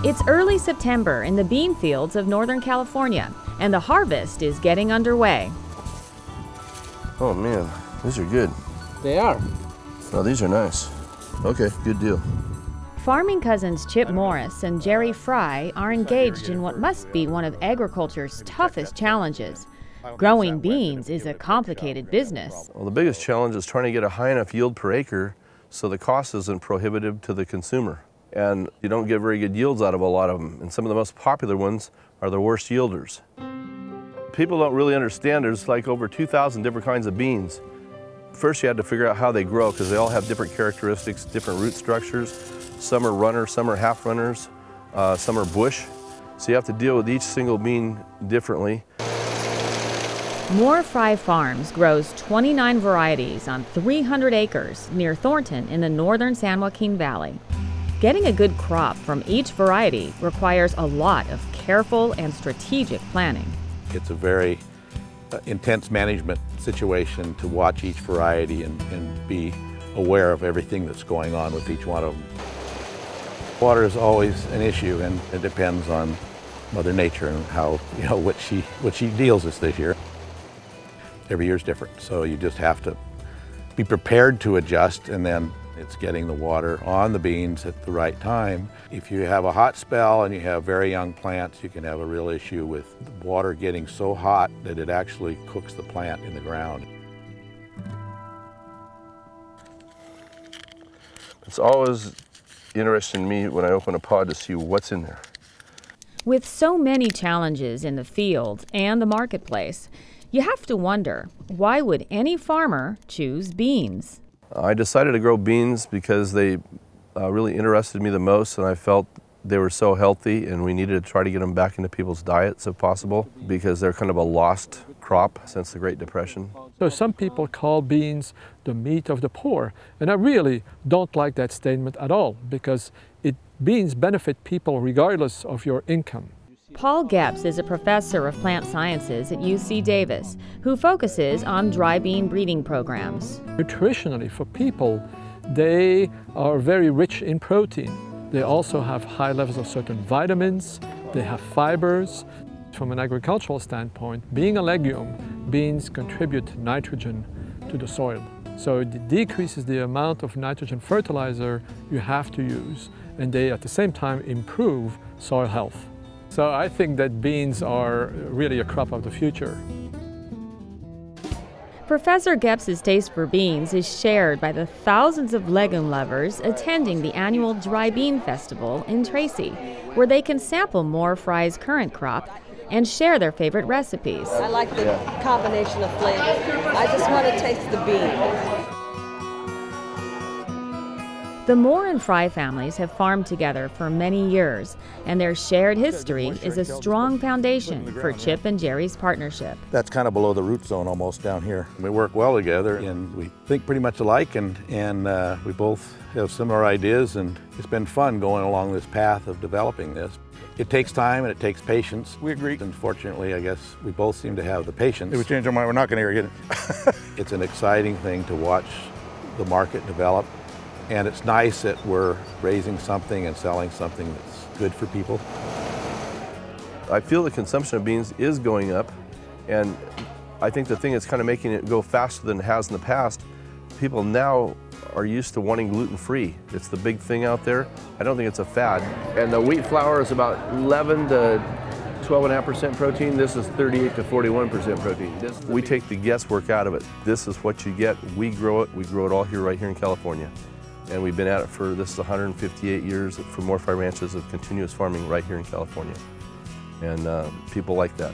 It's early September in the bean fields of Northern California, and the harvest is getting underway. Oh man, these are good. They are. Oh, these are nice. Okay, good deal. Farming cousins Chip Morris and Jerry Fry are engaged in what must be one of agriculture's toughest challenges. Growing beans is a complicated business. Well, the biggest challenge is trying to get a high enough yield per acre so the cost isn't prohibitive to the consumer. And you don't get very good yields out of a lot of them. And some of the most popular ones are the worst yielders. People don't really understand there's like over 2,000 different kinds of beans. First you had to figure out how they grow because they all have different characteristics, different root structures. Some are runners, some are half runners, some are bush. So you have to deal with each single bean differently. Mohr-Fry Farms grows 29 varieties on 300 acres near Thornton in the northern San Joaquin Valley. Getting a good crop from each variety requires a lot of careful and strategic planning. It's a very intense management situation to watch each variety and be aware of everything that's going on with each one of them. Water is always an issue, and it depends on Mother Nature and how, what she deals with this year. Every year is different, so you just have to be prepared to adjust, and then it's getting the water on the beans at the right time. If you have a hot spell and you have very young plants, you can have a real issue with the water getting so hot that it actually cooks the plant in the ground. It's always interesting to me when I open a pod to see what's in there. With so many challenges in the field and the marketplace, you have to wonder, why would any farmer choose beans? I decided to grow beans because they really interested me the most, and I felt they were so healthy and we needed to try to get them back into people's diets if possible, because they're kind of a lost crop since the Great Depression. So some people call beans the meat of the poor, and I really don't like that statement at all, because beans benefit people regardless of your income. Paul Goepps is a professor of plant sciences at UC Davis who focuses on dry bean breeding programs. Nutritionally, for people, they are very rich in protein. They also have high levels of certain vitamins, they have fibers. From an agricultural standpoint, being a legume, beans contribute nitrogen to the soil. So it decreases the amount of nitrogen fertilizer you have to use, and they at the same time improve soil health. So I think that beans are really a crop of the future. Professor Goepps's taste for beans is shared by the thousands of legume lovers attending the annual Dry Bean Festival in Tracy, where they can sample Mohr-Fry's current crop and share their favorite recipes. I like the combination of flavors. I just want to taste the beans. The Mohr and Fry families have farmed together for many years, and their shared history is a strong foundation for Chip and Jerry's partnership. That's kind of below the root zone almost down here. We work well together and we think pretty much alike, and we both have similar ideas, and it's been fun going along this path of developing this. It takes time and it takes patience. We agree. Unfortunately, I guess we both seem to have the patience. If we change our mind, we're not going to get it. It's an exciting thing to watch the market develop. And it's nice that we're raising something and selling something that's good for people. I feel the consumption of beans is going up, and I think the thing that's kind of making it go faster than it has in the past, people now are used to wanting gluten-free. It's the big thing out there. I don't think it's a fad. And the wheat flour is about 11 to 12.5% protein. This is 38 to 41% protein. We take the guesswork out of it. This is what you get. We grow it. We grow it all here, right here in California. And we've been at it for, this is 158 years for Mohr-Fry ranches of continuous farming right here in California. And people like that.